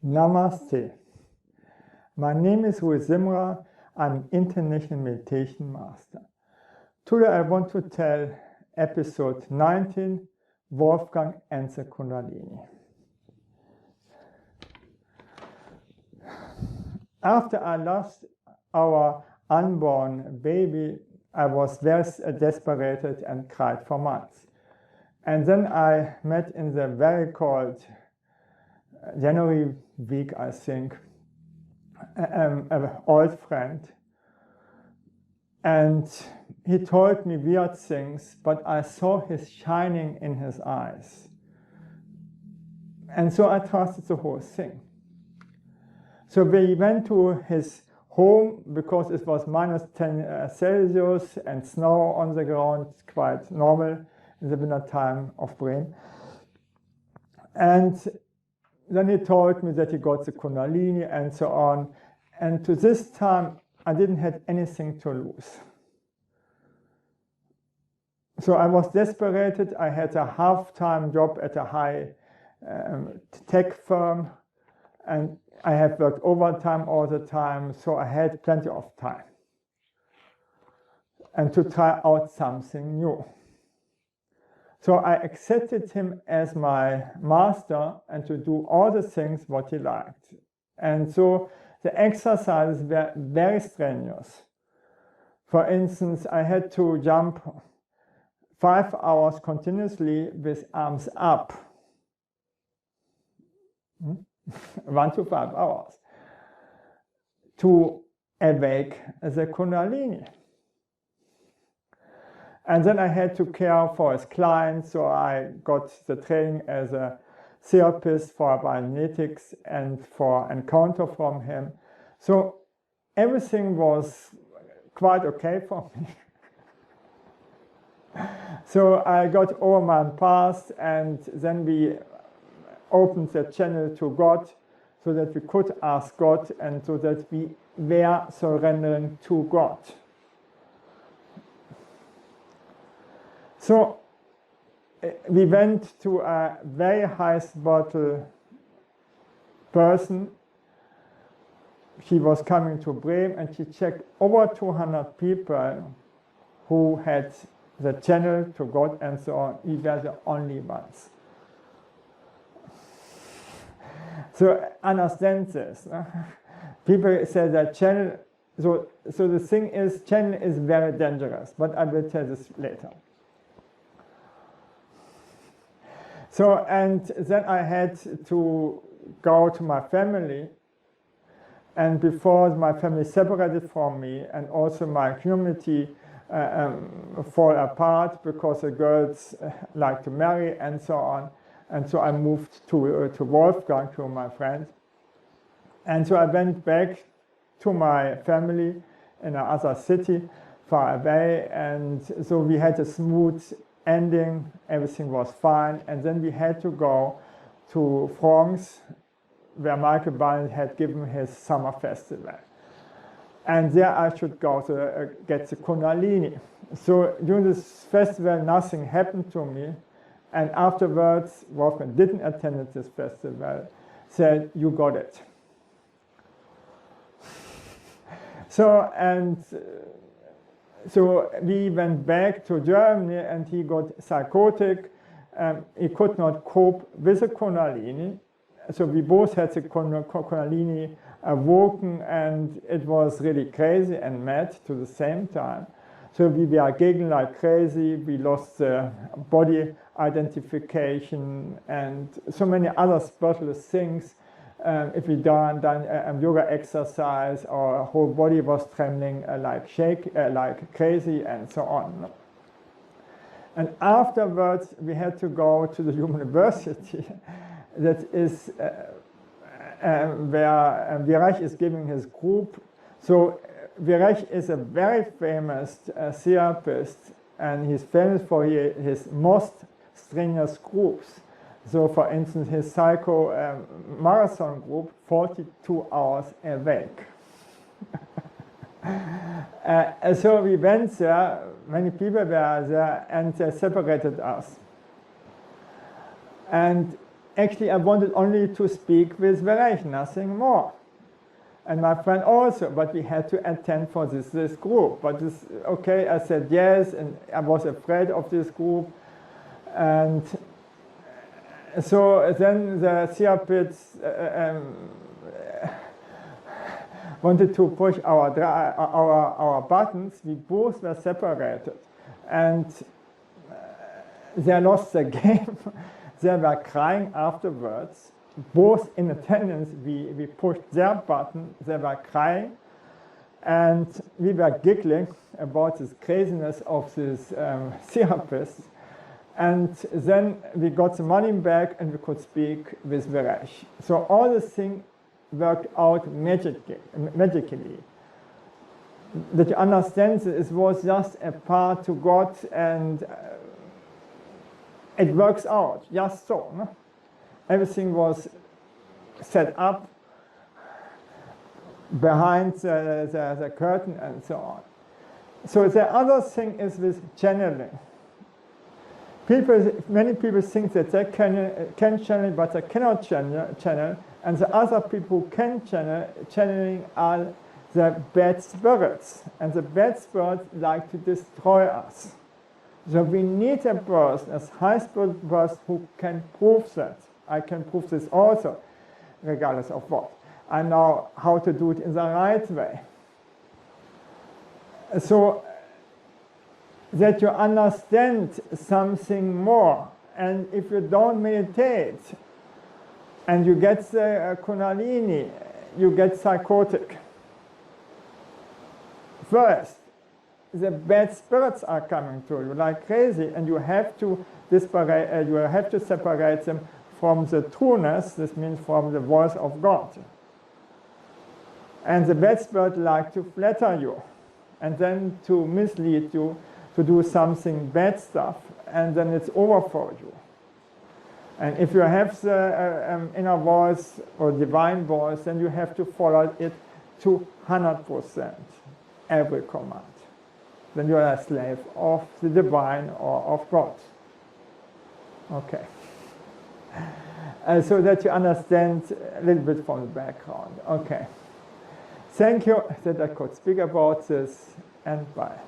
Namaste. My name is Rui Simra. I'm an international meditation master. Today I want to tell episode 19, Wolfgang and the Kundalini. After I lost our unborn baby, I was very desperate and cried for months. And then I met in the very cold January week, I think, an old friend. And he told me weird things, but I saw his shining in his eyes. And so I trusted the whole thing. So we went to his home because it was minus 10 Celsius and snow on the ground, quite normal in the winter time of Bremen. And then he told me that he got the Kundalini and so on. And to this time, I didn't have anything to lose. So I was desperate. I had a half-time job at a high tech firm, and I have worked overtime all the time, so I had plenty of time and to try out something new. So I accepted him as my master and to do all the things what he liked. And so the exercises were very strenuous. For instance, I had to jump 5 hours continuously with arms up. 1 to 5 hours to awake the Kundalini. And then I had to care for his clients, so I got the training as a therapist for bioenergetics and for encounter from him. So everything was quite okay for me. So I got over my past, and then we opened the channel to God so that we could ask God and so that we were surrendering to God. So we went to a very high spiritual person. She was coming to Bremen and she checked over 200 people who had the channel to God and so on. We were the only ones. So understand this. People say that channel, so the thing is, channel is very dangerous, but I will tell this later. So, and then I had to go to my family, and before my family separated from me, and also my community fall apart because the girls like to marry and so on. And so I moved to Wolfgang, to my friend. And so I went back to my family in another city far away. And so we had a smooth ending. Everything was fine. And then we had to go to France, where Michael Barnett had given his summer festival. And there I should go to get the Kundalini. So during this festival, nothing happened to me. And afterwards, Wolfgang didn't attend this festival, said, "You got it." So we went back to Germany, and he got psychotic. He could not cope with the Kundalini. So we both had the Kundalini awoken, and it was really crazy and mad to the same time. So we were giggling like crazy. We lost the body identification and so many other spiritual things. If we done yoga exercise, our whole body was trembling like crazy and so on. And afterwards, we had to go to the university. That is where Virech is giving his group. So Virech is a very famous therapist, and he's famous for his most strenuous groups. So for instance, his psycho marathon group, 42 hours awake. So we went there, many people were there, and they separated us. And actually I wanted only to speak with Verech, nothing more. And my friend also, but we had to attend for this group. But this, okay, I said yes, and I was afraid of this group. And so then the therapists wanted to push our buttons. We both were separated. And they lost the game. They were crying afterwards. Both in attendance, we pushed their button. They were crying. And we were giggling about this craziness of this therapist. And then we got the money back and we could speak with Verech. So all the things worked out magically. That you understand it was just a path to God, and it works out just so. No? Everything was set up behind the curtain and so on. So the other thing is with channeling. Many people think that they can channel, but they cannot channel. And the other people who can channeling are the bad spirits. And the bad spirits like to destroy us. So we need a person, a high spirit person, who can prove that. I can prove this also, regardless of what. I know how to do it in the right way. So that you understand something more. And if you don't meditate and you get the Kundalini, you get psychotic. First, the bad spirits are coming to you like crazy, and you have to separate them from the trueness. This means from the voice of God. And the bad spirit like to flatter you, and then to mislead you, to do something bad stuff, and then it's over for you. And if you have the inner voice or divine voice, then you have to follow it to 100%, every command. Then you are a slave of the divine or of God. Okay. So that you understand a little bit from the background. Okay. Thank you that I could speak about this, and bye.